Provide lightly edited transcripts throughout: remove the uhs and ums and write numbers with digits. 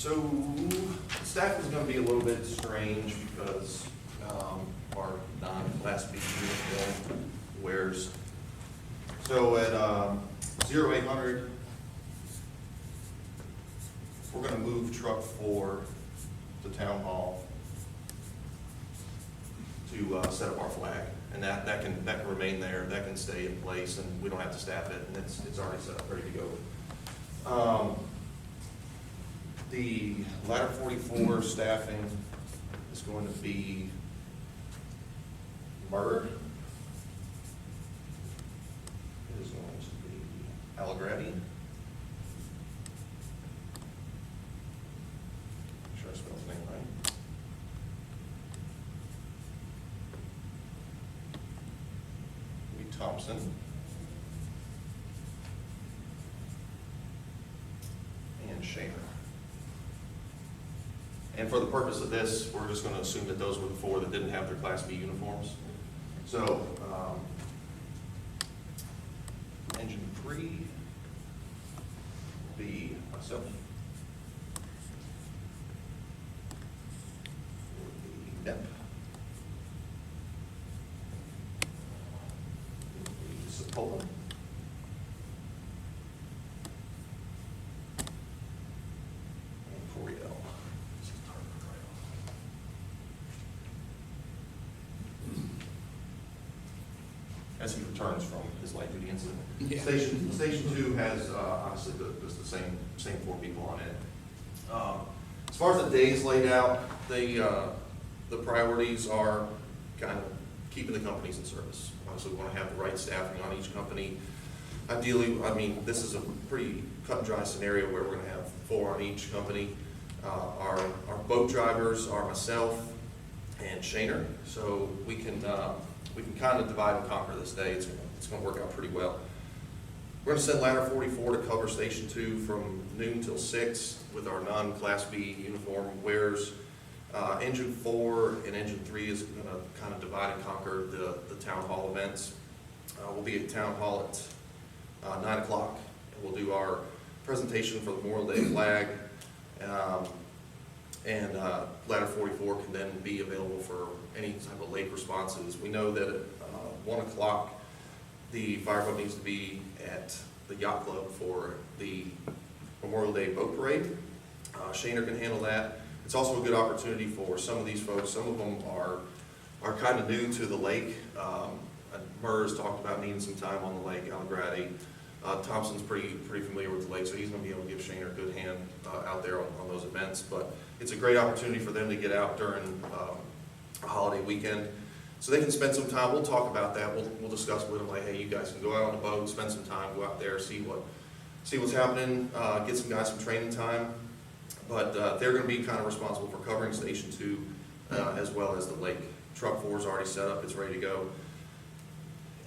So, the staff is gonna be a little bit strange because, our non-Class B uniform wears. So at, 0800, we're gonna move truck 4 to Town Hall to, set up our flag. And that can remain there, that can stay in place, and we don't have to staff it, and it's already set up, ready to go. The ladder 44 staffing is going to be Murr. It is going to be Allegretti. Make sure I spelled his name right. Thompson. And Shaner. And for the purpose of this, we're just going to assume that those were the 4 that didn't have their Class B uniforms. So, engine 3 will be myself. Will be Depp. Sapola. And Coriel. As he returns from his light duty incident. Yeah. Station 2 has, honestly, just the same 4 people on it. As far as the days laid out, the priorities are kind of keeping the companies in service. So we want to have the right staffing on each company. Ideally, I mean, this is a pretty cut and dry scenario where we're going to have 4 on each company. Our boat drivers are myself and Shaner, so we can kind of divide and conquer this day. It's going to work out pretty well. We're going to send ladder 44 to cover station 2 from noon till 6 with our non-Class B uniform wearers. Engine 4 and engine 3 is going to kind of divide and conquer the town hall events. We'll be at town hall at 9 o'clock, and we'll do our presentation for the Memorial Day flag. And ladder 44 can then be available for any type of lake responses. We know that at 1 o'clock, the fireboat needs to be at the yacht club for the Memorial Day boat parade. Shaner can handle that. It's also a good opportunity for some of these folks. Some of them are kind of new to the lake. Murr's talked about needing some time on the lake. Allegretti. Thompson's pretty familiar with the lake, so he's going to be able to give Shaner a good hand out there on those events. But it's a great opportunity for them to get out during a holiday weekend, so they can spend some time. We'll talk about that. We'll discuss with them, like, hey, you guys can go out on the boat, spend some time, go out there, see what's happening, get some guys some training time. But they're going to be kind of responsible for covering Station 2 as well as the lake. Truck 4 is already set up, it's ready to go.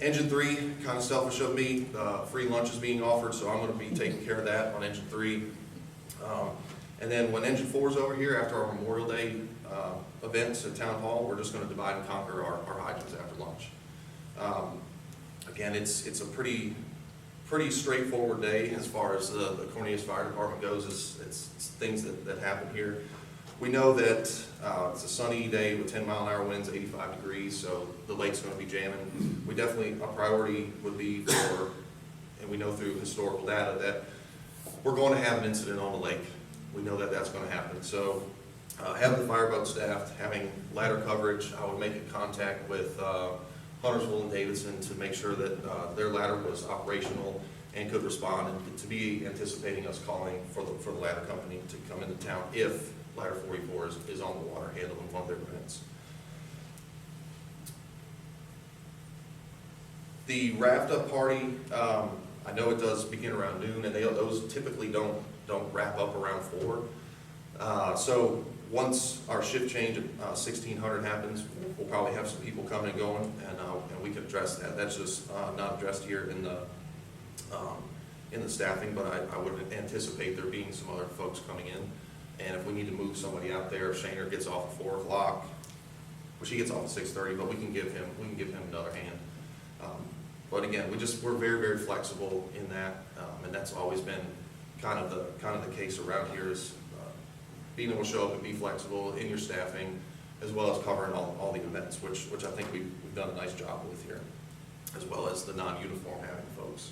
Engine 3, kind of selfish of me, free lunch is being offered, so I'm going to be taking care of that on Engine 3. And then when Engine 4 is over here, after our Memorial Day events at Town Hall, we're just going to divide and conquer our hydrants after lunch. Again, it's a pretty straightforward day as far as the Cornelius Fire Department goes. It's things that happen here. We know that it's a sunny day with 10-mile-an-hour winds, 85 degrees, so the lake's going to be jamming. We definitely, a priority would be for, and we know through historical data that we're going to have an incident on the lake. We know that that's going to happen. So having the fireboat staffed, having ladder coverage, I would make a contact with Huntersville and Davidson to make sure that their ladder was operational and could respond, and to be anticipating us calling for the ladder company to come into town if ladder 44 is on the water handling one of their events. The wrapped up party, I know it does begin around noon, and those typically don't wrap up around 4. So once our shift change at 1600 happens, we'll probably have some people coming and going, and we can address that. That's just not addressed here in the staffing, but I would anticipate there being some other folks coming in. And if we need to move somebody out there, if Shaner gets off at 4 o'clock, which he gets off at 6:30, but we can give him another hand. But again, we're very, very flexible in that, and that's always been kind of the case around here. Is being able to show up and be flexible in your staffing, as well as covering all the events, which I think we've done a nice job with here, as well as the non-uniform having folks.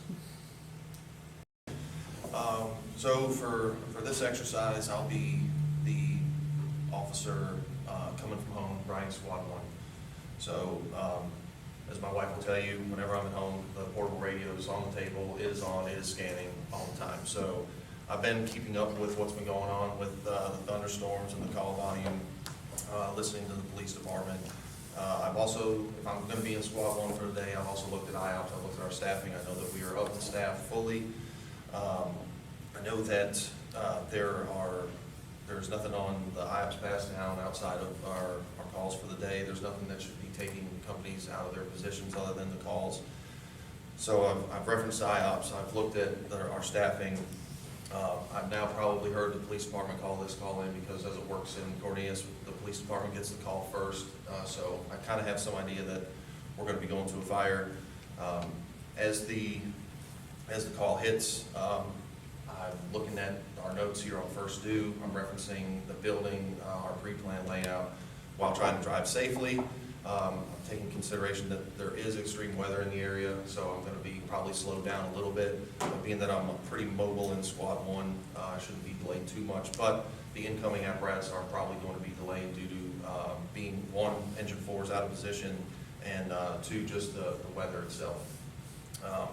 So for this exercise, I'll be the officer coming from home, riding Squad 1. So as my wife will tell you, whenever I'm at home, the portable radio is on the table, it is on, it is scanning all the time. So I've been keeping up with what's been going on with the thunderstorms and the call volume, listening to the police department. I've also, if I'm going to be in Squad 1 for the day, I've also looked at IOPS, I've looked at our staffing. I know that we are up and staffed fully. I know that there's nothing on the IOPS pass down outside of our calls for the day. There's nothing that should be taking companies out of their positions other than the calls. So I've referenced IOPS, I've looked at our staffing. I've now probably heard the police department call in because as it works in Cornelius, the police department gets the call first. So I kind of have some idea that we're going to be going to a fire. As the call hits, I'm looking at our notes here on first due. I'm referencing the building, our pre-planned layout, while trying to drive safely. I'm taking consideration that there is extreme weather in the area, so I'm going to be probably slowed down a little bit. But being that I'm pretty mobile in Squad 1, I shouldn't be delayed too much. But the incoming apparatus are probably going to be delayed due to being, 1, engine 4 is out of position, and 2, just the weather itself. I'm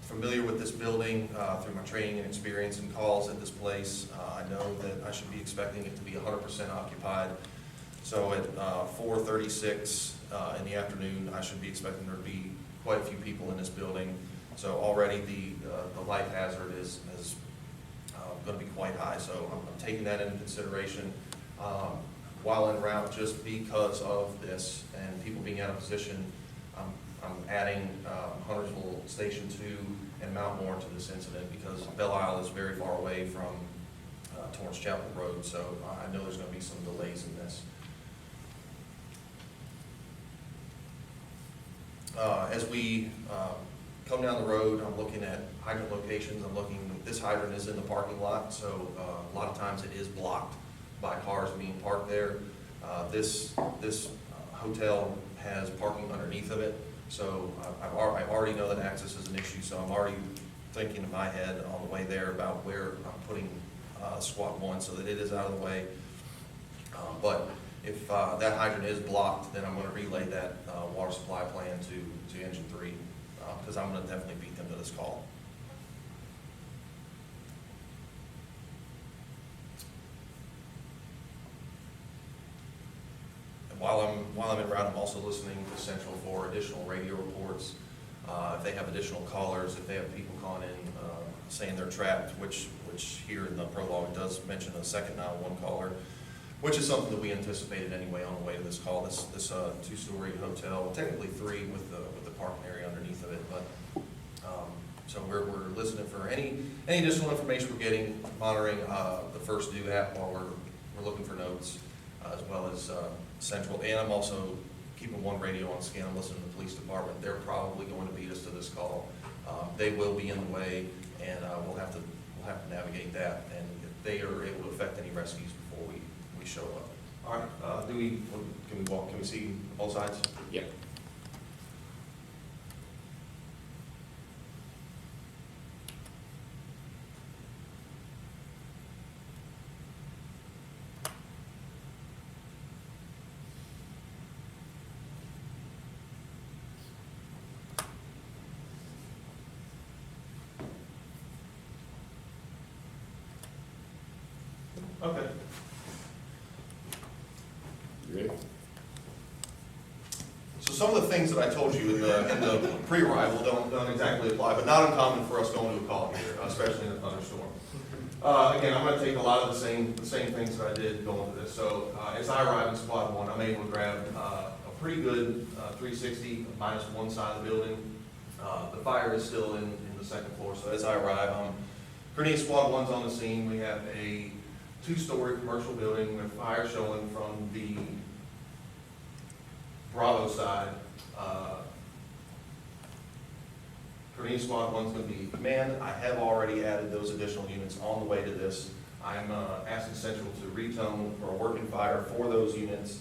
familiar with this building through my training and experience and calls at this place. I know that I should be expecting it to be 100% occupied. So at 4:36 in the afternoon, I should be expecting there to be quite a few people in this building. So already the life hazard is going to be quite high. So I'm taking that into consideration while en route, just because of this and people being out of position. I'm adding Huntersville Station 2 and Mount Moore to this incident because Belle Isle is very far away from Torrance Chapel Road, so I know there's going to be some delays in this. As we come down the road, I'm looking at hydrant locations. This hydrant is in the parking lot, so a lot of times it is blocked by cars being parked there. This hotel has parking underneath of it. So I already know that access is an issue, so I'm already thinking in my head on the way there about where I'm putting Squad 1 so that it is out of the way. But if that hydrant is blocked, then I'm going to relay that water supply plan to Engine 3 because I'm going to definitely beat them to this call. While I'm en route, I'm also listening to Central for additional radio reports. If they have additional callers, if they have people calling in saying they're trapped, which here in the prologue it does mention a second 911 caller, which is something that we anticipated anyway on the way to this call. This 2-story hotel, technically 3 with the parking area underneath of it, but so we're listening for any additional information we're getting, monitoring the first due app while we're looking for notes, as well as Central, and I'm also keeping one radio on scan. I'm listening to the police department. They're probably going to beat us to this call. They will be in the way, and we'll have to navigate that. And if they are able to affect any rescues before we show up. All right. Can we walk? Can we see both sides? Yeah. Okay. You ready? So some of the things that I told you in the pre-arrival don't exactly apply, but not uncommon for us going to a call here, especially in a thunderstorm. Again, I'm going to take a lot of the same things that I did going to this. So as I arrive in Squad 1, I'm able to grab a pretty good 360 minus one side of the building. The fire is still in the second floor. So as I arrive, Cornelius Squad 1's on the scene. We have a 2-story commercial building with fire showing from the Bravo side. Cornelius Squad 1's going to be command. I have already added those additional units on the way to this. I'm asking Central to retone or working fire for those units.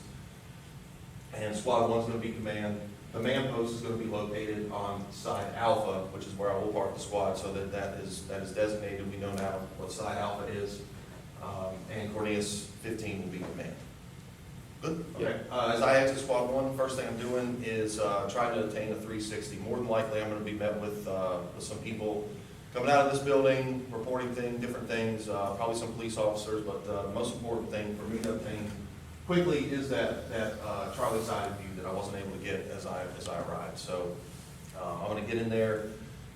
And Squad 1's going to be command. The man post is going to be located on side Alpha, which is where I will park the squad, so that is designated. We know now what side Alpha is. And Cornelius 15 will be command. Good? Okay. As I exit Squad 1, first thing I'm doing is trying to attain a 360. More than likely, I'm going to be met with some people coming out of this building, reporting different things, probably some police officers, but the most important thing for me to obtain quickly is that Charlie side view that I wasn't able to get as I arrived. So I'm going to get in there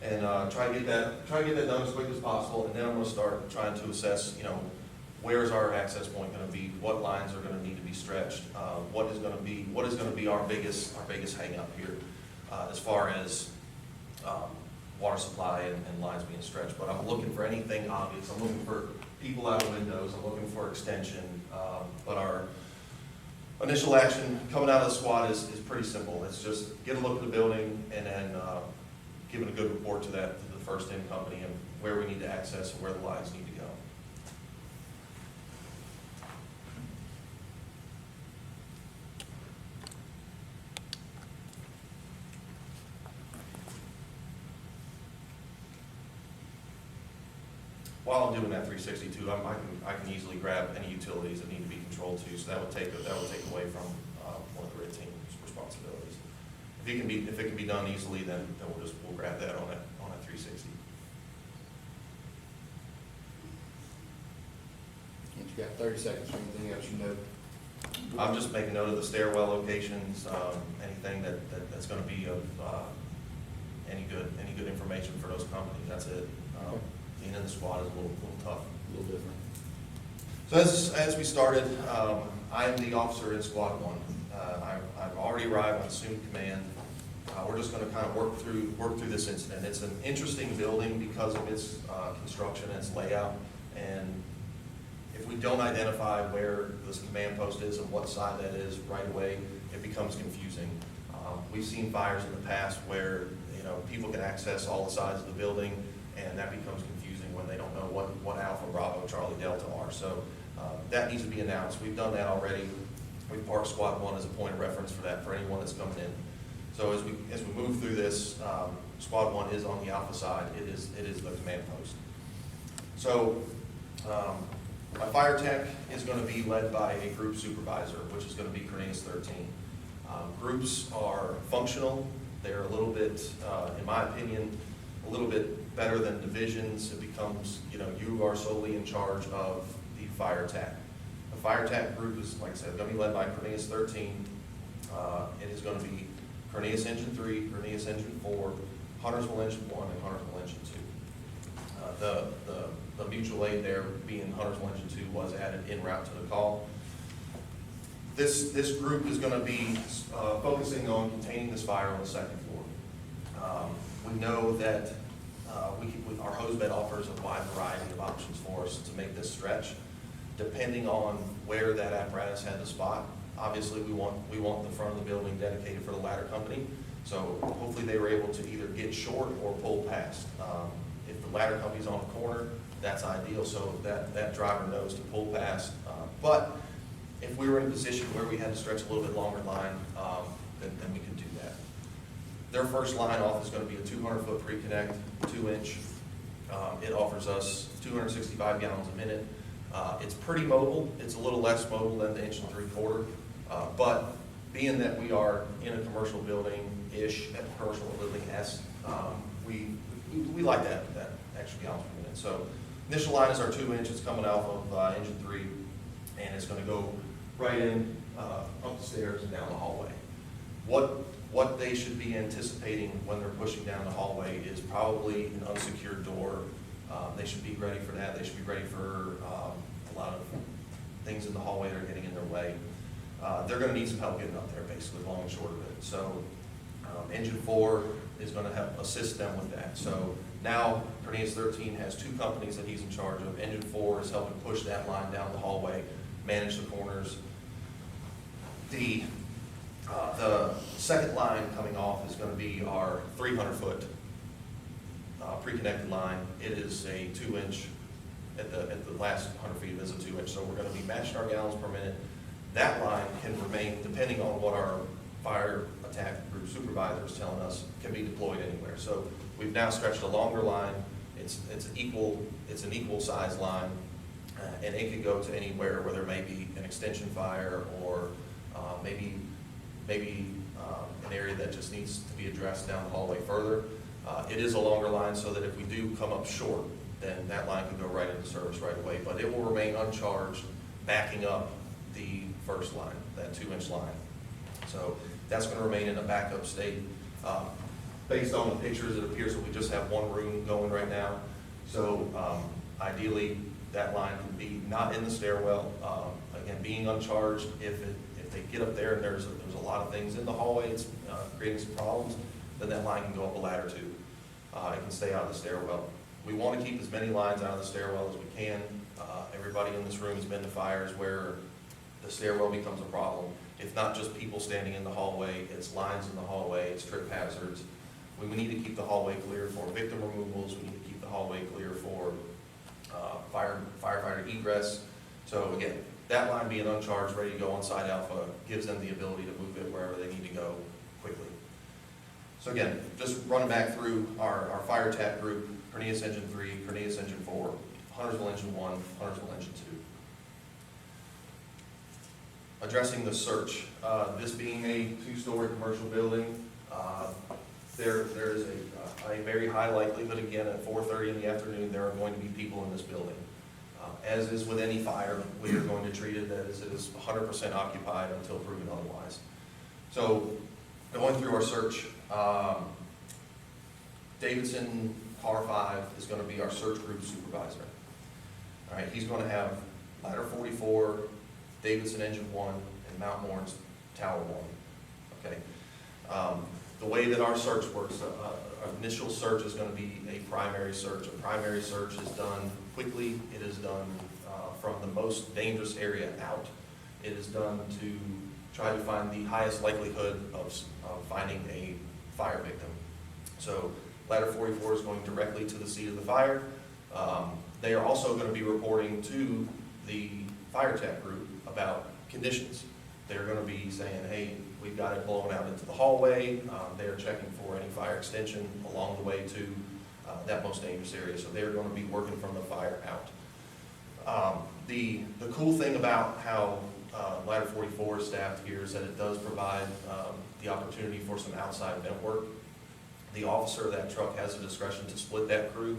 and try to get that done as quick as possible, and then I'm going to start trying to assess, where is our access point going to be? What lines are going to need to be stretched? What is going to be our biggest hang up here as far as water supply and lines being stretched? But I'm looking for anything obvious. I'm looking for people out of windows. I'm looking for extension. But our initial action coming out of the squad is pretty simple. It's just get a look at the building and then giving a good report to the first in company and where we need to access and where the lines need to go. While I'm doing that 362, I can easily grab any utilities that need to be controlled too. So that would take away from one of the red team's responsibilities. If it can be done easily, then we'll grab that on a 360. And you got 30 seconds for anything else you know. I'm just making note of the stairwell locations, anything that's going to be of any good information for those companies. That's it. Being in the squad is a little tough. A little different. So as we started, I am the officer in Squad 1. I've already arrived on assumed command. We're just going to kind of work through this incident. It's an interesting building because of its construction and its layout. And if we don't identify where this command post is and what side that is right away, it becomes confusing. We've seen fires in the past where people can access all the sides of the building, and that becomes confusing when they don't know what Alpha, Bravo, Charlie, Delta are. So that needs to be announced. We've done that already. We've parked Squad 1 as a point of reference for that, for anyone that's coming in. So as we move through this, Squad 1 is on the Alpha side. It is the command post. So my fire tech is going to be led by a group supervisor, which is going to be Cornelius 13. Groups are functional. They're a little bit, in my opinion, a little bit better than divisions. It becomes, you are solely in charge of the fire tech. The fire tech group is, like I said, going to be led by Cornelius 13. It is going to be Cornelius Engine 3, Cornelius Engine 4, Huntersville Engine 1, and Huntersville Engine 2. The mutual aid there being Huntersville Engine 2 was added en route to the call. This group is going to be focusing on containing this fire on the second floor. We know that our hose bed offers a wide variety of options for us to make this stretch, depending on where that apparatus had the spot. Obviously, we want the front of the building dedicated for the ladder company. So hopefully they were able to either get short or pull past. If the ladder company's on a corner, that's ideal. So that driver knows to pull past. But if we were in a position where we had to stretch a little bit longer line, then we could do that. Their first line off is going to be a 200-foot pre-connect, 2-inch. It offers us 265 gallons a minute. It's pretty mobile. It's a little less mobile than the 1 3/4. But being that we are in a commercial building-ish, at commercial building-esque, we like that extra gallons per minute. So initial line is our 2-inch. It's coming off of engine 3, and it's going to go right in, up the stairs and down the hallway. What they should be anticipating when they're pushing down the hallway is probably an unsecured door. They should be ready for that. They should be ready for a lot of things in the hallway that are getting in their way. They're going to need some help getting up there, basically, long and short of it. So Engine 4 is going to help assist them with that. So now Cornelius 13 has 2 companies that he's in charge of. Engine 4 is helping push that line down the hallway, manage the corners. The second line coming off is going to be our 300-foot pre-connected line. It is a 2-inch, at the last 100 feet is a 2-inch, so we're gonna be matching our gallons per minute. That line can remain, depending on what our fire attack group supervisor is telling us, can be deployed anywhere. So we've now stretched a longer line. It's an equal size line, and it can go to anywhere where there may be an extension fire or maybe an area that just needs to be addressed down the hallway further. It is a longer line so that if we do come up short, then that line can go right into service right away. But it will remain uncharged, backing up the first line, that 2-inch line. So that's going to remain in a backup state. Based on the pictures, it appears that we just have one room going right now. So ideally, that line can be not in the stairwell. Again, being uncharged, if they get up there and there's a lot of things in the hallway, it's creating some problems, then that line can go up a ladder too. It can stay out of the stairwell. We want to keep as many lines out of the stairwell as we can. Everybody in this room has been to fires where the stairwell becomes a problem. It's not just people standing in the hallway, it's lines in the hallway, it's trip hazards. We need to keep the hallway clear for victim removals. We need to keep the hallway clear for firefighter egress. So again, that line being uncharged, ready to go on site alpha, gives them the ability to move it wherever they need to go quickly. So again, just running back through our fire attack group: Cornelius Engine 3, Cornelius Engine 4, Huntersville Engine 1, Huntersville Engine 2. Addressing the search, this being a 2-story commercial building, there is a very high likelihood, again, at 4:30 in the afternoon, there are going to be people in this building. As is with any fire, we are going to treat it as it is 100% occupied until proven otherwise. So going through our search, Davidson Car 5 is going to be our search group supervisor. All right, he's going to have ladder 44, Davidson Engine 1, and Mount Morris Tower 1. Okay. The way that our search works, our initial search is going to be a primary search. A primary search is done quickly. It is done from the most dangerous area out. It is done to try to find the highest likelihood of finding a fire victim. So ladder 44 is going directly to the scene of the fire. They are also going to be reporting to the fire tech group about conditions. They're going to be saying, hey, we've got it blown out into the hallway. They're checking for any fire extension along the way to that most dangerous area. So they're going to be working from the fire out. The cool thing about how ladder 44 is staffed here is that it does provide the opportunity for some outside vent work. The officer of that truck has the discretion to split that crew.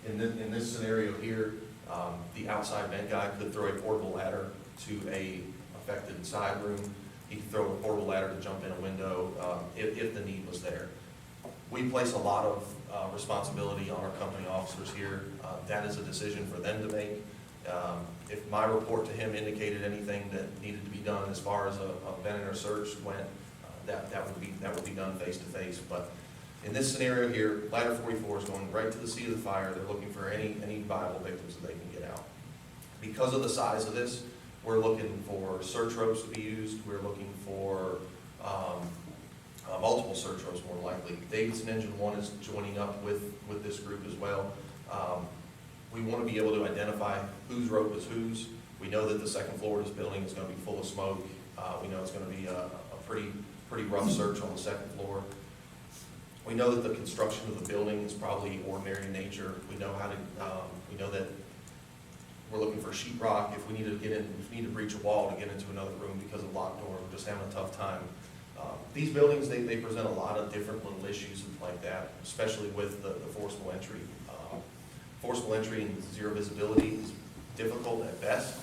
In this scenario here, the outside vent guy could throw a portable ladder to a affected side room. He could throw a portable ladder to jump in a window if the need was there. We place a lot of responsibility on our company officers here. That is a decision for them to make. If my report to him indicated anything that needed to be done as far as a vent or search went, that would be done face to face. But in this scenario here, ladder 44 is going right to the scene of the fire. They're looking for any viable victims that they can get out. Because of the size of this, we're looking for search ropes to be used. We're looking for multiple search ropes, more likely. Davidson Engine 1 is joining up with this group as well. We want to be able to identify whose rope is whose. We know that the second floor of this building is going to be full of smoke. We know it's going to be a pretty rough search on the second floor. We know that the construction of the building is probably ordinary in nature. We know how to. We know that we're looking for sheetrock. If we need to get in, if we need to breach a wall to get into another room because of locked door, we're just having a tough time. These buildings, they present a lot of different little issues like that, especially with the forcible entry. Forcible entry and zero visibility is difficult at best.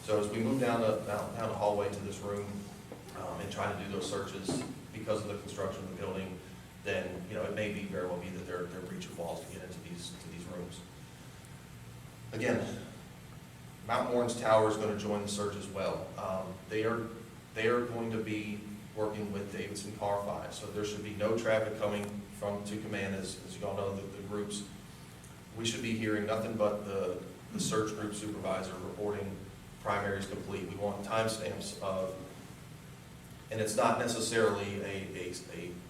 So as we move down the hallway to this room and try to do those searches because of the construction of the building, then it may very well be that they're breach of walls to get into these rooms. Again, Mount Morris Tower is going to join the search as well. They are going to be working with Davidson Car 5, so there should be no traffic coming to command as you all know the groups. We should be hearing nothing but the search group supervisor reporting primaries complete. We want timestamps of and it's not necessarily a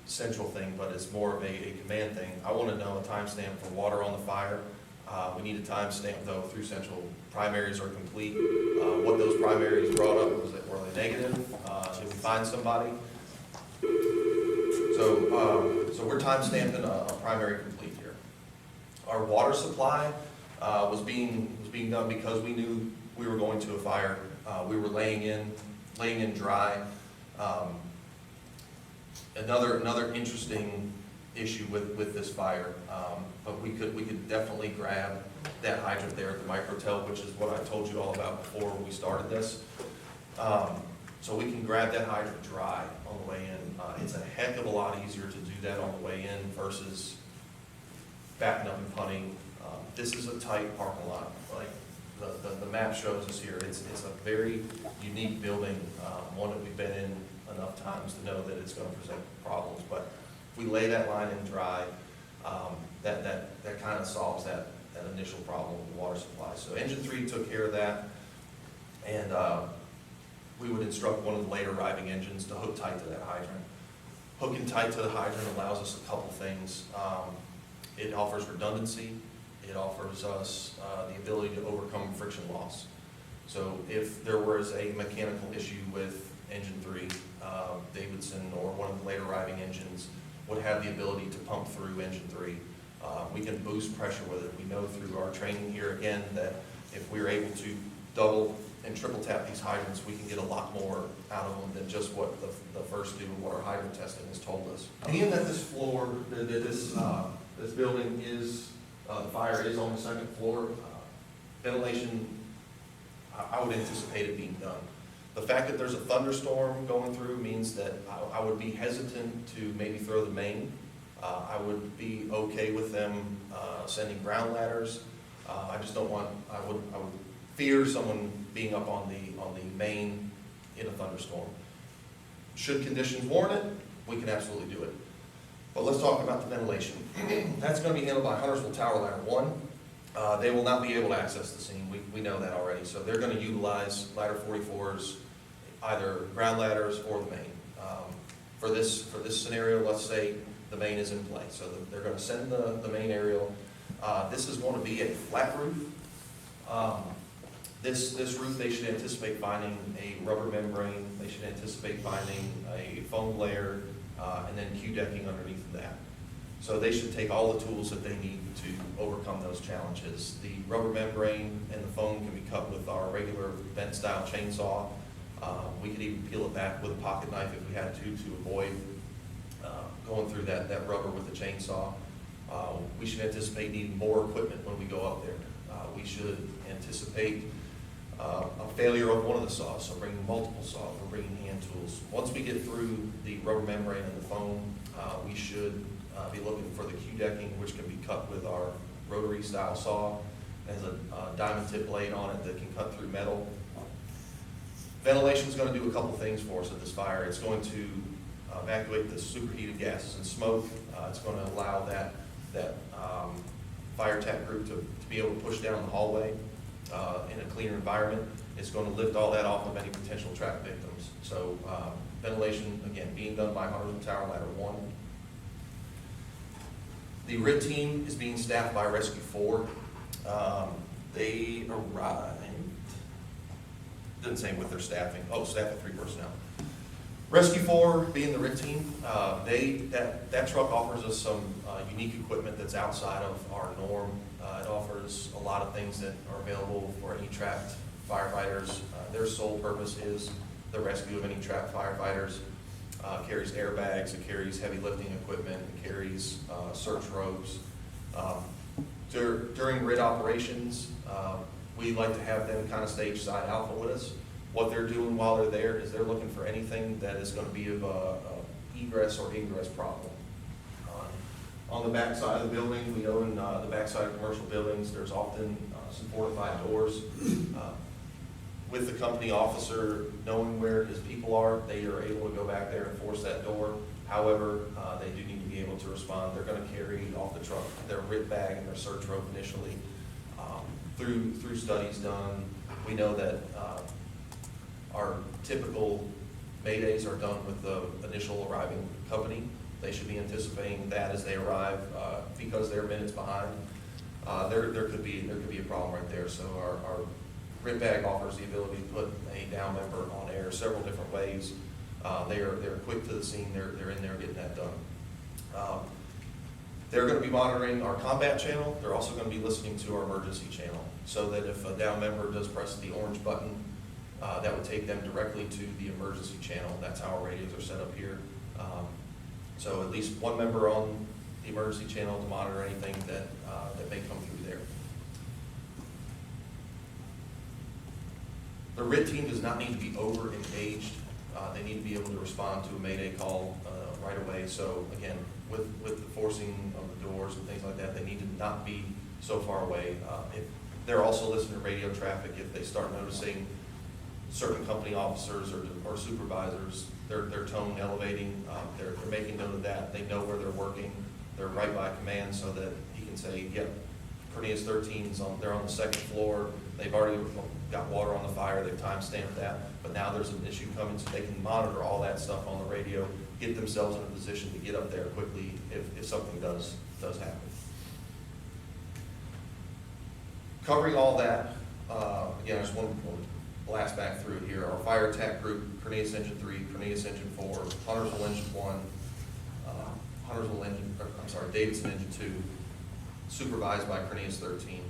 central thing, but it's more of a command thing. I want to know a timestamp for water on the fire. We need a timestamp though through central. Primaries are complete. What those primaries brought up, were they negative? Did we find somebody? So we're timestamping a primary complete here. Our water supply was being done because we knew we were going to a fire. We were laying in dry. Another interesting issue with this fire, but we could definitely grab that hydrant there at the microtel, which is what I told you all about before we started this. So we can grab that hydrant dry on the way in. It's a heck of a lot easier to do that on the way in versus backing up and punting. This is a tight parking lot, like the map shows us here. It's a very unique building, one that we've been in enough times to know that it's going to present problems. But if we lay that line in dry, that kind of solves that initial problem with the water supply. So engine 3 took care of that, and we would instruct one of the later arriving engines to hook tight to that hydrant. Hooking tight to the hydrant allows us a couple things. It offers redundancy. It offers us the ability to overcome friction loss. So if there was a mechanical issue with engine 3, Davidson or one of the later arriving engines would have the ability to pump through engine 3. We can boost pressure with it. We know through our training here again that if we're able to double and triple tap these hydrants, we can get a lot more out of them than just what the first do, what our hydrant testing has told us. Being that this floor, this building is, the fire is on the second floor, ventilation, I would anticipate it being done. The fact that there's a thunderstorm going through means that I would be hesitant to maybe throw the main. I would be okay with them sending ground ladders. I just don't want, I would fear someone being up on the main in a thunderstorm. Should conditions warrant it, we can absolutely do it. But let's talk about the ventilation. That's going to be handled by Huntersville Tower Ladder 1. They will not be able to access the scene. We know that already. So they're going to utilize ladder 44s, either ground ladders or the main. For this scenario, let's say the main is in play. So they're going to send the main aerial. This is going to be a flat roof. This roof, they should anticipate finding a rubber membrane. They should anticipate finding a foam layer, and then Q decking underneath that. So they should take all the tools that they need to overcome those challenges. The rubber membrane and the foam can be cut with our regular bent style chainsaw. We could even peel it back with a pocket knife if we had to avoid going through that rubber with the chainsaw. We should anticipate needing more equipment when we go up there. We should anticipate a failure of one of the saws, so bringing multiple saws, we're bringing hand tools. Once we get through the rubber membrane and the foam, we should be looking for the Q decking, which can be cut with our rotary style saw. It has a diamond tip blade on it that can cut through metal. Ventilation is going to do a couple things for us at this fire. It's going to evacuate the superheated gases and smoke. It's going to allow that fire tech group to be able to push down the hallway in a cleaner environment. It's going to lift all that off of any potential trap victims. So ventilation, again, being done by Huntersville Tower Ladder 1. The RIT team is being staffed by Rescue 4. They arrived, didn't say with their staffing, staff of 3 personnel. Rescue 4 being the RIT team, that truck offers us some unique equipment that's outside of our norm. It offers a lot of things that are available for any trapped firefighters. Their sole purpose is the rescue of any trapped firefighters. Carries airbags, it carries heavy lifting equipment, it carries search ropes. During RIT operations, we like to have them kind of stage side alpha with us. What they're doing while they're there is they're looking for anything that is going to be of a egress or ingress problem. On the back side of the building, we know in the back side of commercial buildings, there's often some fortified doors. With the company officer knowing where his people are, they are able to go back there and force that door. However, they do need to be able to respond. They're going to carry off the truck their RIT bag and their search rope initially. Through studies done, we know that our typical Maydays are done with the initial arriving company. They should be anticipating that as they arrive, because they're minutes behind. There could be a problem right there. So our rip bag offers the ability to put a down member on air several different ways. They're quick to the scene. They're in there getting that done. They're going to be monitoring our combat channel. They're also going to be listening to our emergency channel, so that if a down member does press the orange button, that would take them directly to the emergency channel. That's how our radios are set up here. So at least one member on the emergency channel to monitor anything that may come through there. The RIT team does not need to be over-engaged. They need to be able to respond to a Mayday call right away. So again, with the forcing of the doors and things like that, they need to not be so far away. If they're also listening to radio traffic, if they start noticing certain company officers or supervisors, their tone elevating, they're making note of that. They know where they're working. They're right by command, so that he can say, yep, Cornelius 13's they're on the second floor. They've already got water on the fire. They've time-stamped that, but now there's an issue coming, so they can monitor all that stuff on the radio, get themselves in a position to get up there quickly if something does happen. Covering all that, again, I just want to blast back through it here. Our fire attack group, Cornelius Engine 3, Cornelius Engine 4, Huntersville Engine 1, Davidson Engine 2, supervised by Cornelius 13.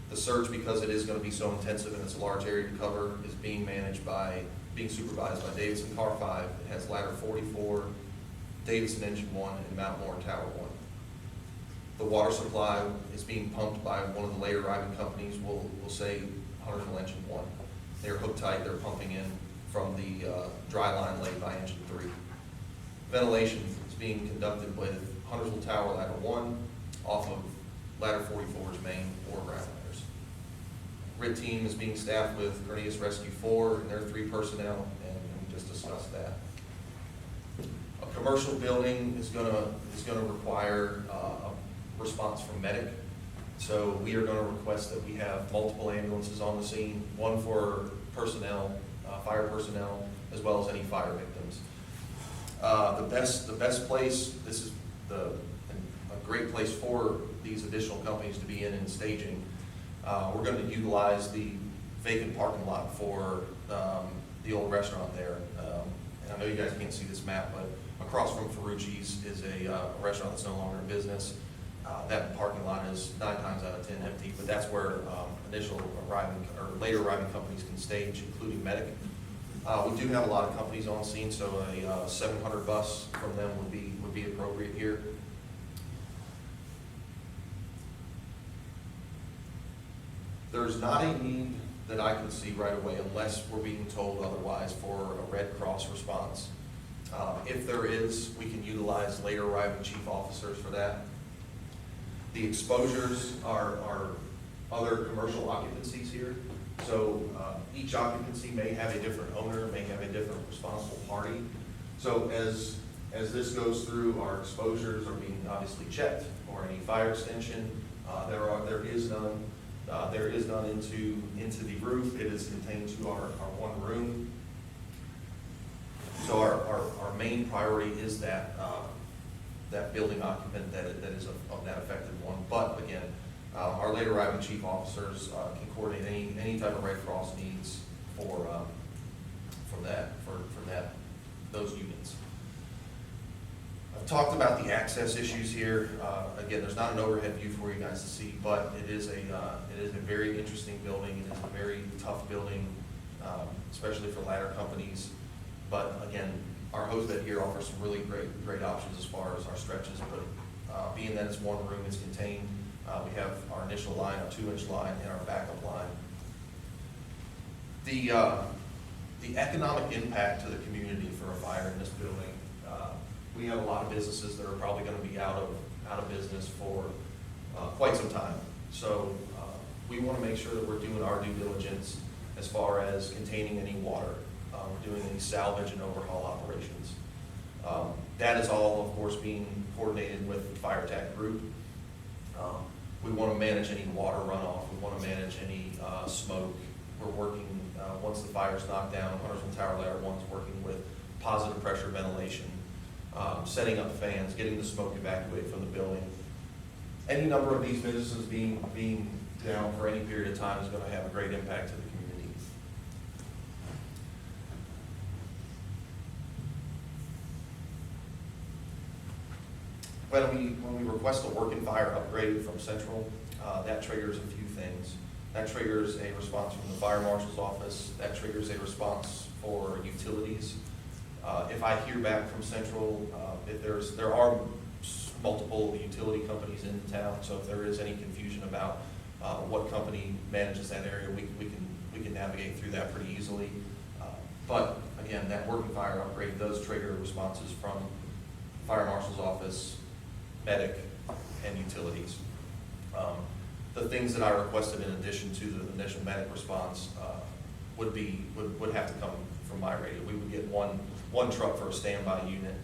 The search, because it is going to be so intensive and it's a large area to cover, is being supervised by Davidson Car 5. It has ladder 44, Davidson Engine 1, and Mount Moore Tower 1. The water supply is being pumped by one of the later arriving companies. We'll say Huntersville Engine 1. They're hooked tight. They're pumping in from the dry line laid by Engine 3. Ventilation is being conducted with Huntersville Tower ladder 1 off of ladder 44's main or ground ladders. RIT team is being staffed with Cornelius Rescue 4 and their 3 personnel, and we just discussed that. A commercial building is going to require a response from medic. So we are going to request that we have multiple ambulances on the scene, one for personnel, fire personnel, as well as any fire victims. The best place, this is a great place for these additional companies to be in staging. We're going to utilize the vacant parking lot for the old restaurant there. And I know you guys can't see this map, but across from Ferrucci's is a restaurant that's no longer in business. That parking lot is 9 times out of 10 empty, but that's where initial arriving or later arriving companies can stage, including medic. We do have a lot of companies on scene, so a 700 bus from them would be appropriate here. There's not a need that I can see right away, unless we're being told otherwise, for a Red Cross response. If there is, we can utilize later arriving chief officers for that. The exposures are other commercial occupancies here. So each occupancy may have a different owner, may have a different responsible party. So as this goes through, our exposures are being obviously checked, or any fire extension. There is none. There is none into the roof. It is contained to our one room. So our main priority is that building occupant that is of that affected one. But again, our later arriving chief officers can coordinate any type of Red Cross needs for those units. I've talked about the access issues here. Again, there's not an overhead view for you guys to see, but it is a very interesting building. It is a very tough building, especially for ladder companies. But again, our hose bed here offers some really great options as far as our stretches. But being that it's one room, it's contained. We have our initial line, our 2-inch line, and our backup line. The economic impact to the community for a fire in this building. We have a lot of businesses that are probably going to be out of business for quite some time. So we want to make sure that we're doing our due diligence as far as containing any water. We're doing any salvage and overhaul operations. That is all, of course, being coordinated with the fire attack group. We want to manage any water runoff. We want to manage any smoke. We're working, once the fire's knocked down, Huntersville Tower Ladder 1's working with positive pressure ventilation, setting up fans, getting the smoke evacuated from the building. Any number of these businesses being down for any period of time is going to have a great impact to the community. When we request a working fire upgrade from Central, that triggers a few things. That triggers a response from the fire marshal's office. That triggers a response for utilities. If I hear back from Central, there are multiple utility companies in town, so if there is any confusion about what company manages that area, we can navigate through that pretty easily. But again, that working fire upgrade does trigger responses from the fire marshal's office, medic, and utilities. The things that I requested in addition to the initial medic response would have to come from my radio. We would get one truck for a standby unit,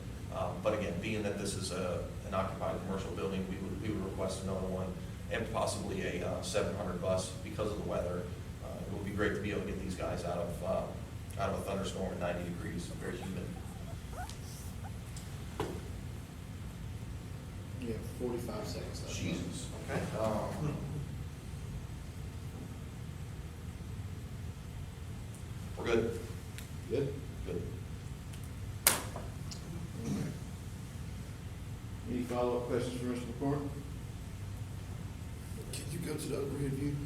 but again, being that this is an occupied commercial building, we would request another one, and possibly a 700 bus because of the weather. It would be great to be able to get these guys out of a thunderstorm at 90 degrees, very humid. You have 45 seconds left. Jesus. Okay. We're good. Good? Good. Any follow-up questions for Mr. McCormick? Can you go to the overhead view?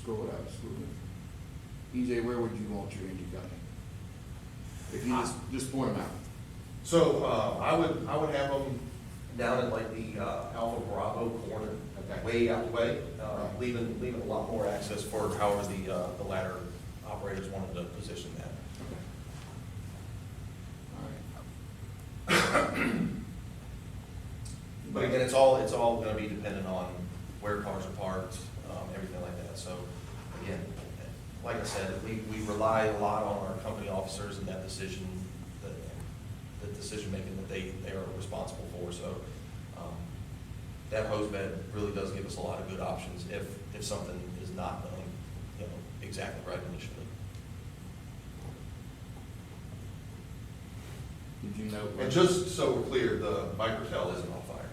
Scroll it out, scroll it. EJ, where would you want your engine gunning? If you just point them out. So I would have them down in like the Alpha Bravo corner, Okay. way out the way, leaving a lot more access for however the ladder operators wanted to position that. All right. But again, it's all going to be dependent on where cars are parked, everything like that. So again, like I said, we rely a lot on our company officers and that decision, the decision making that they are responsible for. So that hose bed really does give us a lot of good options if something is not done, exactly right initially. Did you know? And just so we're clear, the microtel isn't on fire.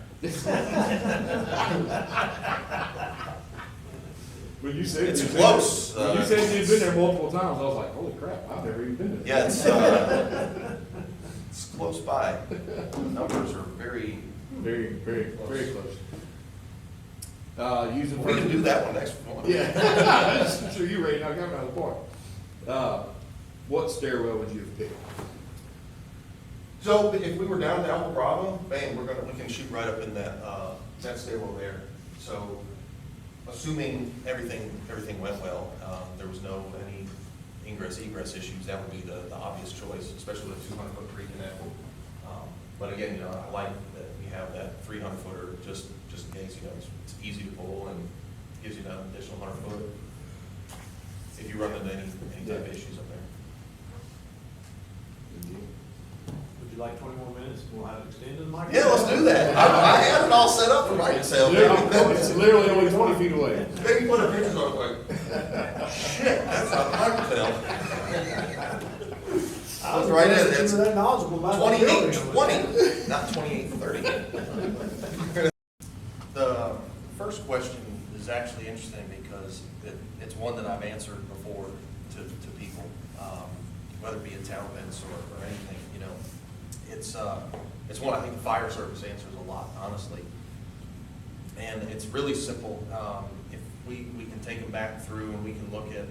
When you said It's close. When you said you'd been there multiple times, I was like, holy crap, I've never even been there. Yeah, it's close by. The numbers are very. Very, very, very close. Using. We can do that one next one. Yeah. I'm sure you're ready. Now got another part. What stairwell would you have picked? So if we were down to Alpha Bravo, bang, we can shoot right up in that stairwell there. So assuming everything went well, there was any ingress egress issues, that would be the obvious choice, especially with 200-foot pre-connect. But again, I like that we have that 300-footer just in case, it's easy to pull and gives you that additional 100-foot if you run into any type of issues up there. Would you like 20 more minutes? We'll have it extended the mic. Yeah, let's do that. I had it all set up for Mike to sell. It's literally only 20 feet away. Maybe put a pictures on it like, shit, that's not Mike I was right in, impressed that you it's were that knowledgeable about the building. 28-20, not 28-30. The first question is actually interesting because it's one that I've answered before to people, whether it be at town events or anything, It's one I think the fire service answers a lot, honestly. And it's really simple. If we can take them back through and we can look at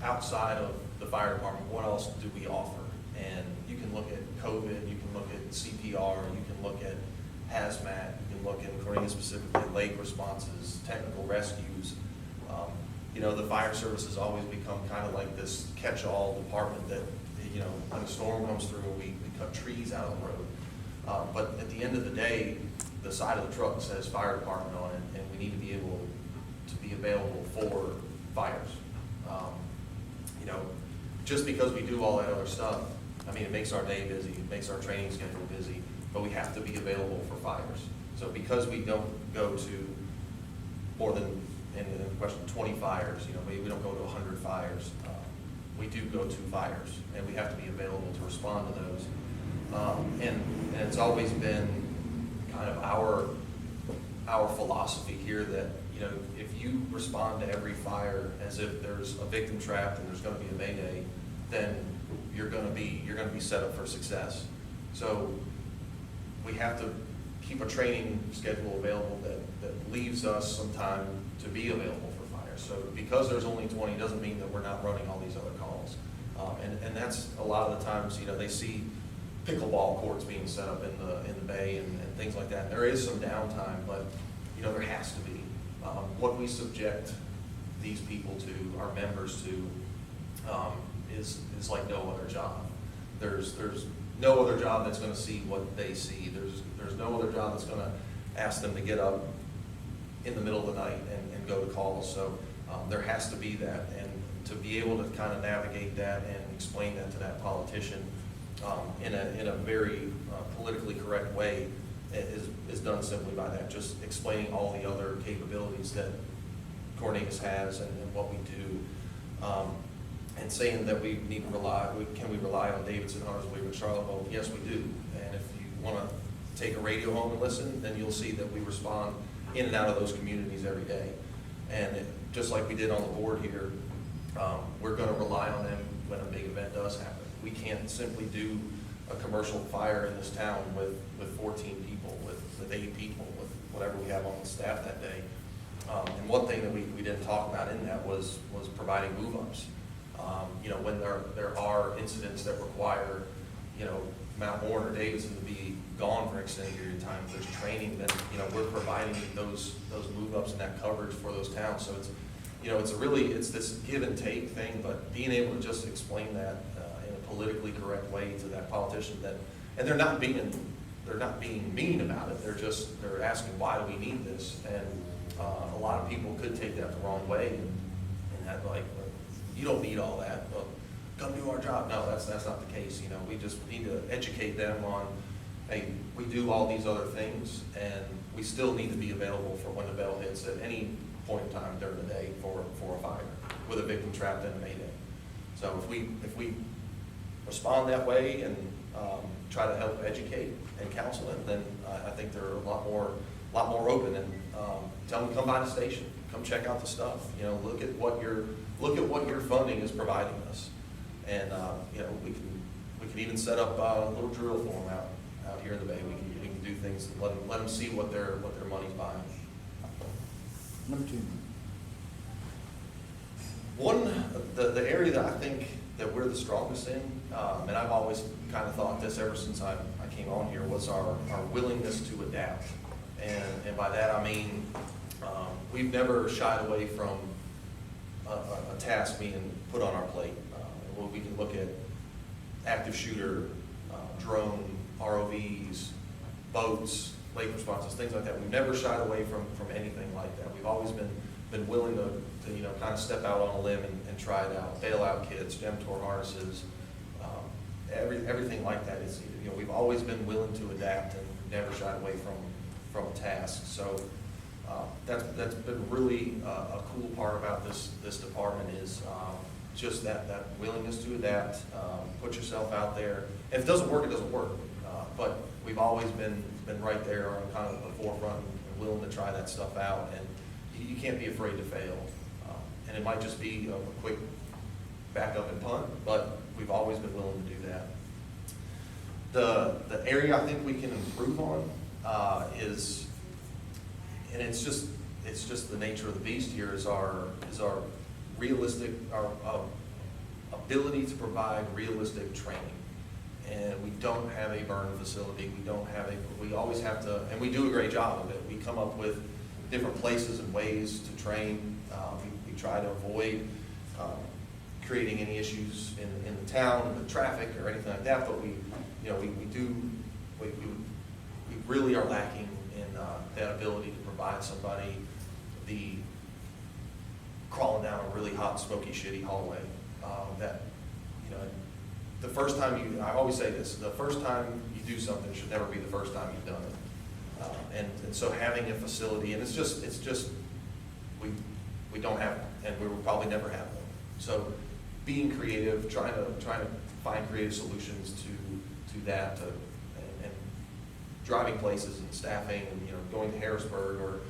outside of the fire department, what else do we offer? And you can look at COVID, you can look at CPR, you can look at hazmat, you can look at, Cornelia specifically, lake responses, technical rescues. The fire service has always become kind of like this catch-all department that, when a storm comes through, we cut trees out of the road. But at the end of the day, the side of the truck says fire department on it, and we need to be able to be available for fires. Just because we do all that other stuff, it makes our day busy, it makes our training schedule busy, but we have to be available for fires. So because we don't go to more than and the question, 20 fires, you know, we don't go to 100 fires. We do go to fires, and we have to be available to respond to those. And it's always been kind of our philosophy here that, you know, if you respond to every fire as if there's a victim trapped and there's gonna be a mayday, then you're gonna be set up for success. So we have to keep a training schedule available that leaves us some time to be available for fire. So because there's only 20 doesn't mean that we're not running all these other calls. And that's a lot of the times, you know, they see pickleball courts being set up in the bay and things like that. And there is some downtime, but you know, there has to be. What we subject these people to, our members to, is like no other job. There's no other job that's going to see what they see. There's no other job that's going to ask them to get up in the middle of the night and go to calls. So there has to be that, and to be able to kind of navigate that and explain that to that politician in a very politically correct way is done simply by that, just explaining all the other capabilities that Cornelius has and what we do. And saying that we need to can we rely on Davidson, Huntersville, and Charlottesville? Yes, we do. And if you want to take a radio home and listen, then you'll see that we respond in and out of those communities every day. And just like we did on the board here, we're going to rely on them when a big event does happen. We can't simply do a commercial fire in this town with 14 people, with 8 people, with whatever we have on the staff that day. And one thing that we didn't talk about in that was providing move-ups. You know, when there are incidents that require, you know, Mount Warren or Davidson to be gone for an extended period of time, if there's training, then, you know, we're providing those move-ups and that coverage for those towns. So it's, you know, it's this give and take thing, but being able to just explain that in a politically correct way to that politician, and they're not being mean about it. They're asking, why do we need this? And a lot of people could take that the wrong way and have like, you don't need all that. Well, come do our job. No, that's not the case. You know, we just need to educate them on, hey, we do all these other things, and we still need to be available for when the bell hits at any point in time during the day for a fire with a victim trapped in a mayday. So if we respond that way and try to help educate and counsel them, then I think they're a lot more open, and tell them, come by the station, come check out the stuff. You know, look at what your funding is providing us, and you know, we can even set up a little drill for them out here in the bay. We can do things and let them see what their money's buying. Number 2. The area that I think that we're the strongest in, and I've always kind of thought this ever since I came on here, was our willingness to adapt. And by that I mean, we've never shied away from a task being put on our plate. We can look at active shooter, drone, ROVs, boats, lake responses, things like that. We've never shied away from anything like that. We've always been willing to you know, kind of step out on a limb and try it out. Bailout kits, GEM-TOR harnesses, everything like that. Is, you know, we've always been willing to adapt and never shied away from a task. So that's been really a cool part about this department is just that willingness to adapt, put yourself out there. If it doesn't work, it doesn't work. But we've always been right there on kind of the forefront and willing to try that stuff out. And you can't be afraid to fail. And it might just be a quick back up and punt, but we've always been willing to do that. The area I think we can improve on is, and it's just the nature of the beast here, is our realistic, our ability to provide realistic training. And we don't have a burn facility. We always have to, and we do a great job of it. We come up with different places and ways to train. We try to avoid creating any issues in the town with traffic or anything like that. But we really are lacking in that ability to provide somebody the crawling down a really hot, smoky, shitty hallway. That, you know, the first time I always say this, the first time you do something should never be the first time you've done it. And so having a facility, and it's just we don't have, and we will probably never have them. So being creative, trying to find creative solutions to that, and driving places and staffing, and, you know, going to Harrisburg or,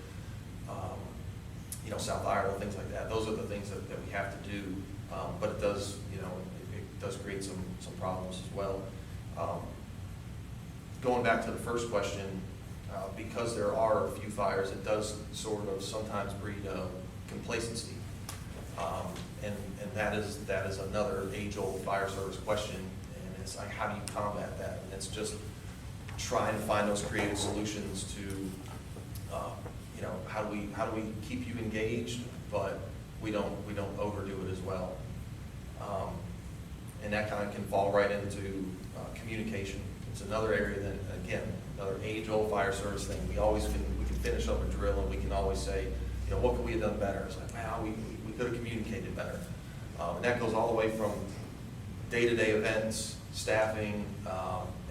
you know, South Iowa, things like that. Those are the things that we have to do, but it does, you know, it does create some problems as well. Going back to the first question, because there are a few fires, it does sort of sometimes breed complacency. And that is another age-old fire service question, and it's like, how do you combat that? And it's just trying to find those creative solutions to, you know, how do we keep you engaged, but we don't overdo it as well. And that kind of can fall right into communication. It's another area that, again, another age-old fire service thing. We can finish up a drill and we can always say, you know, what could we have done better? It's like, wow, we could have communicated better. And that goes all the way from day-to-day events, staffing,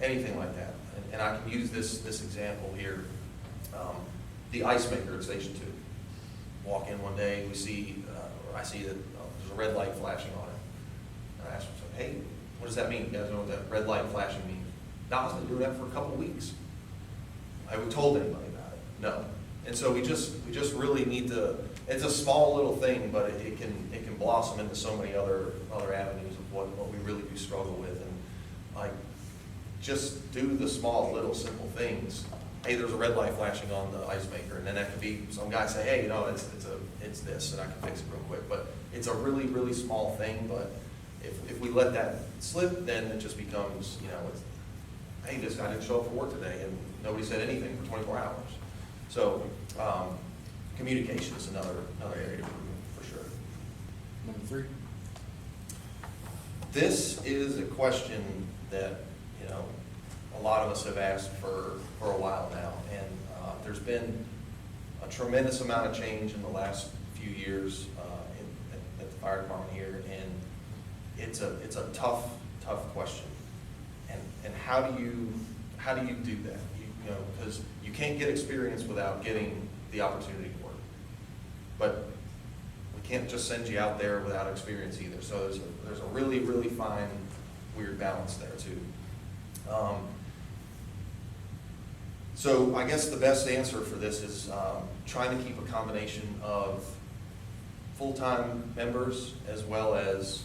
anything like that. And I can use this example here. The ice maker at Station 2. Walk in one day, we see, or I see that there's a red light flashing on it. And I ask them, hey, what does that mean? You guys know what that red light flashing means? No, I was been doing that for a couple of weeks. Have we told anybody about it? No. And so we just really need to, it's a small little thing, but it can blossom into so many other avenues of what we really do struggle with. And like, just do the small little simple things. Hey, there's a red light flashing on the ice maker, and then that could be some guy say, hey, you know, it's this, and I can fix it real quick. But it's a really, really small thing, but if we let that slip, then it just becomes, you know, it's, hey, this guy didn't show up for work today, and nobody said anything for 24 hours. So communication is another area of improvement for sure. Number 3. This is a question that, you know, a lot of us have asked for a while now, and there's been a tremendous amount of change in the last few years at the fire department here, and it's a tough question. And how do you do that? You know, because you can't get experience without getting the opportunity to work. But we can't just send you out there without experience either. So there's a really, really fine, weird balance there too. So I guess the best answer for this is trying to keep a combination of full-time members as well as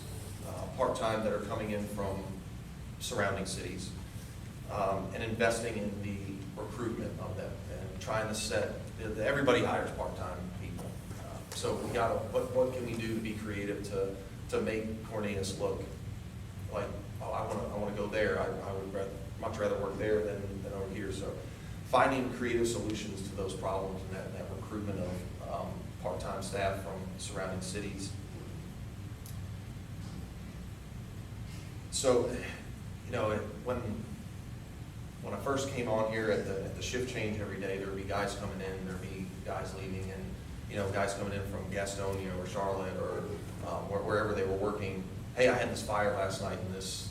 part-time that are coming in from surrounding cities, and investing in the recruitment of them and trying to set, everybody hires part-time people. So we gotta, what can we do to be creative to make Cornelius look like, oh, I wanna go there. I would much rather work there than over here. So finding creative solutions to those problems and that recruitment of part-time staff from surrounding cities. So, you know, when I first came on here at the shift change every day, there would be guys coming in, there'd be guys leaving, and, you know, guys coming in from Gastonia or Charlotte or wherever they were working. Hey, I had this fire last night in this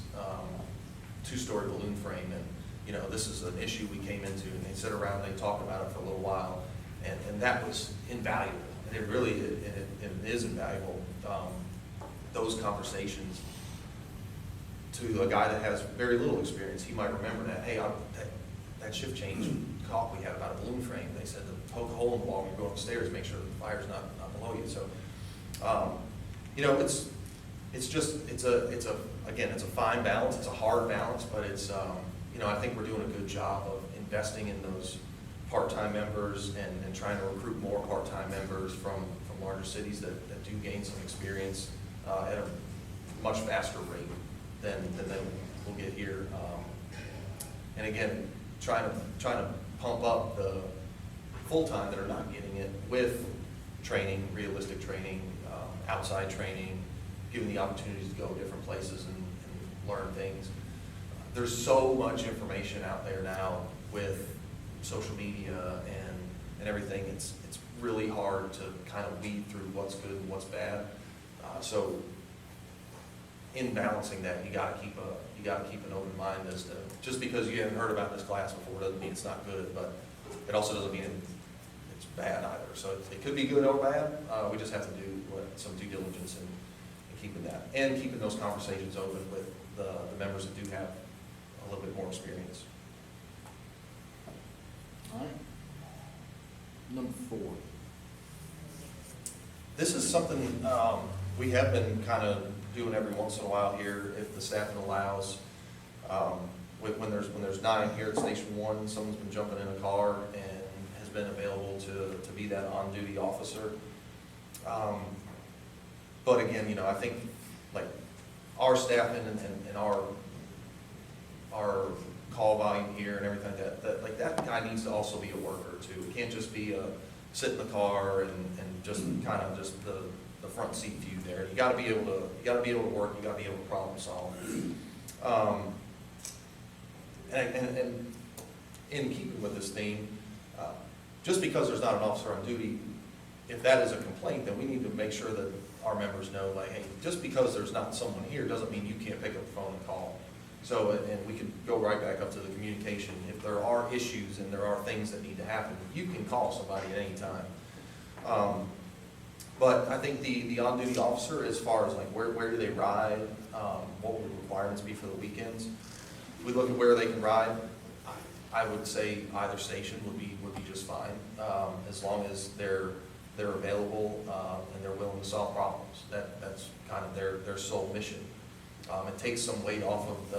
2-story balloon frame, and, you know, this is an issue we came into, and they sit around and they talk about it for a little while, and that was invaluable. And it really it is invaluable, those conversations. To a guy that has very little experience, he might remember that, hey, that shift change talk we had about a balloon frame, they said to poke a hole in the wall when you're going upstairs, make sure the fire's not below you. So, you know, it's a fine balance, it's a hard balance, but it's, you know, I think we're doing a good job of investing in those part-time members and trying to recruit more part-time members from larger cities that do gain some experience at a much faster rate than we'll get here. And again, trying to pump up the full-time that are not getting it with training, realistic training, outside training, giving the opportunities to go different places and learn things. There's so much information out there now with social media and everything. It's really hard to kind of weed through what's good and what's bad. So in balancing that, you gotta keep an open mind as to, just because you haven't heard about this class before doesn't mean it's not good, but it also doesn't mean it's bad either. So it could be good or bad. We just have to do some due diligence in keeping that, and keeping those conversations open with the members that do have a little bit more experience. All right. Number 4. This is something we have been kind of doing every once in a while here, if the staffing allows. When there's 9 here at Station 1, someone's been jumping in a car and has been available to be that on-duty officer. But again, you know, I think like our staffing and our call volume here and everything like that guy needs to also be a worker too. It can't just be sit in the car and just kind of just the front seat view there. You got to be able to work. You got to be able to problem solve. And in keeping with this theme, just because there's not an officer on duty, if that is a complaint, then we need to make sure that our members know, like, hey, just because there's not someone here doesn't mean you can't pick up the phone and call. So, and we can go right back up to the communication. If there are issues and there are things that need to happen, you can call somebody at any time. But I think the on-duty officer, as far as like where do they ride, what would the requirements be for the weekends? We look at where they can ride. I would say either station would be just fine, as long as they're available and they're willing to solve problems. That's kind of their sole mission. It takes some weight off of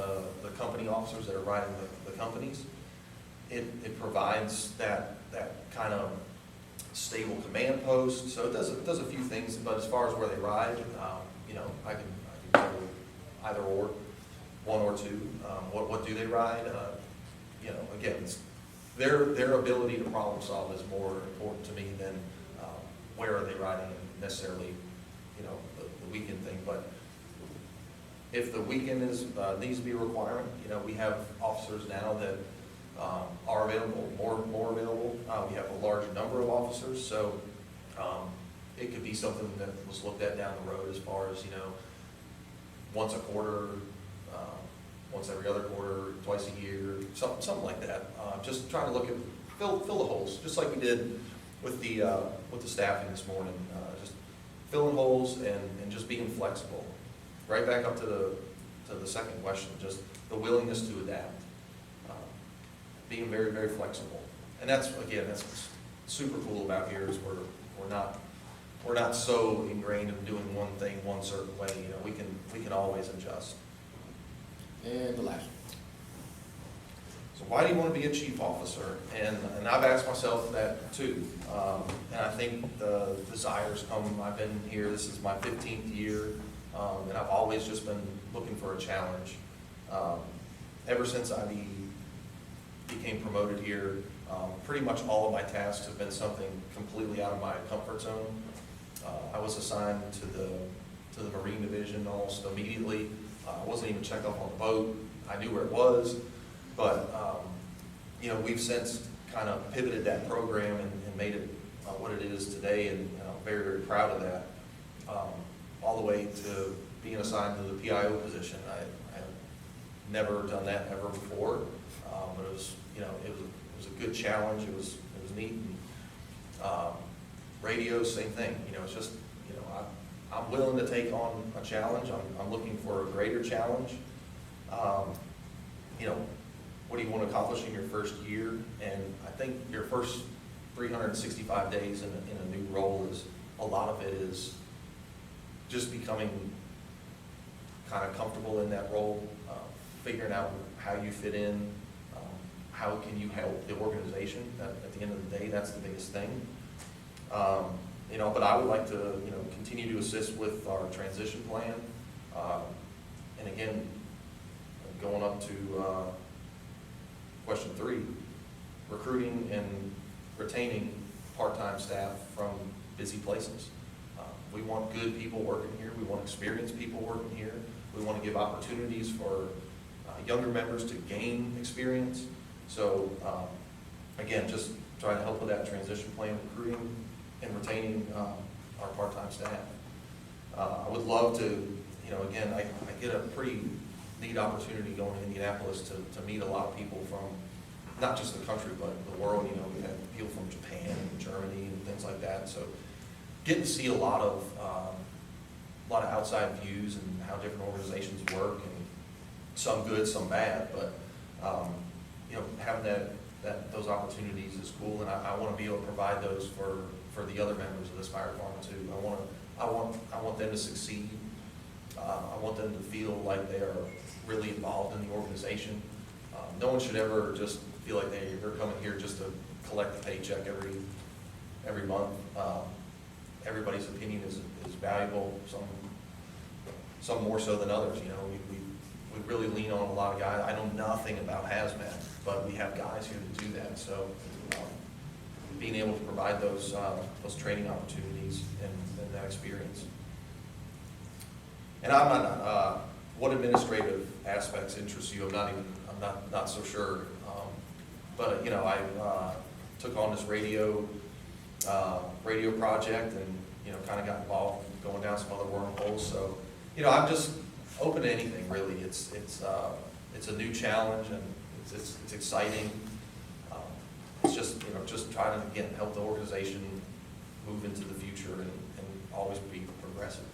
the company officers that are riding the companies. It provides that kind of stable command post. So it does a few things, but as far as where they ride, you know, I can go either or, one or two. What do they ride? You know, again, it's their ability to problem solve is more important to me than where are they riding and necessarily, you know, the weekend thing. But if the weekend needs to be a requirement, you know, we have officers now that are available, more available. We have a larger number of officers, so it could be something that was looked at down the road as far as, you know, once a quarter, once every other quarter, twice a year, something like that. Just trying to look at fill the holes, just like we did with the staffing this morning. Just filling holes and just being flexible. Right back up to the second question, just the willingness to adapt, being very, very flexible. And that's what's super cool about here is we're not so ingrained in doing one thing one certain way. You know, we can always adjust. And the last one. So why do you want to be a chief officer? And I've asked myself that too. And I think the desires come, I've been here, this is my 15th year, and I've always just been looking for a challenge. Ever since I became promoted here, pretty much all of my tasks have been something completely out of my comfort zone. I was assigned to the Marine Division almost immediately. I wasn't even checked off on the boat. I knew where it was, but you know, we've since kind of pivoted that program and made it what it is today, and I'm very, very proud of that. All the way to being assigned to the PIO position. I have never done that ever before, but it was, you know, it was a good challenge. It was neat. And, radio, same thing. You know, it's just, you know, I'm willing to take on a challenge. I'm looking for a greater challenge. You know, what do you want to accomplish in your first year? And I think your first 365 days in a new role is, a lot of it is just becoming kind of comfortable in that role, figuring out how you fit in, how can you help the organization. At the end of the day, that's the biggest thing. You know, but I would like to, you know, continue to assist with our transition plan. And again, going up to question 3, recruiting and retaining part-time staff from busy places. We want good people working here. We want experienced people working here. We want to give opportunities for younger members to gain experience. So again, just trying to help with that transition plan, recruiting and retaining our part-time staff. I would love to, you know, again, I get a pretty neat opportunity going to Indianapolis to meet a lot of people from not just the country, but the world. You know, we had people from Japan and Germany and things like that. So getting to see a lot of outside views and how different organizations work, and some good, some bad, but you know, having those opportunities is cool, and I want to be able to provide those for the other members of this fire department too. I want them to succeed. I want them to feel like they are really involved in the organization. No one should ever just feel like they're coming here just to collect a paycheck every month. Everybody's opinion is valuable. Some more so than others. You know, we really lean on a lot of guys. I know nothing about hazmat, but we have guys here to do that. So being able to provide those training opportunities and that experience. And I'm not, what administrative aspects interest you? I'm not so sure. But you know, I took on this radio project, and you know, kind of got involved going down some other wormholes. So you know, I'm just open to anything really. It's a new challenge, and it's exciting. It's just, you know, just trying to again help the organization move into the future and always be progressive.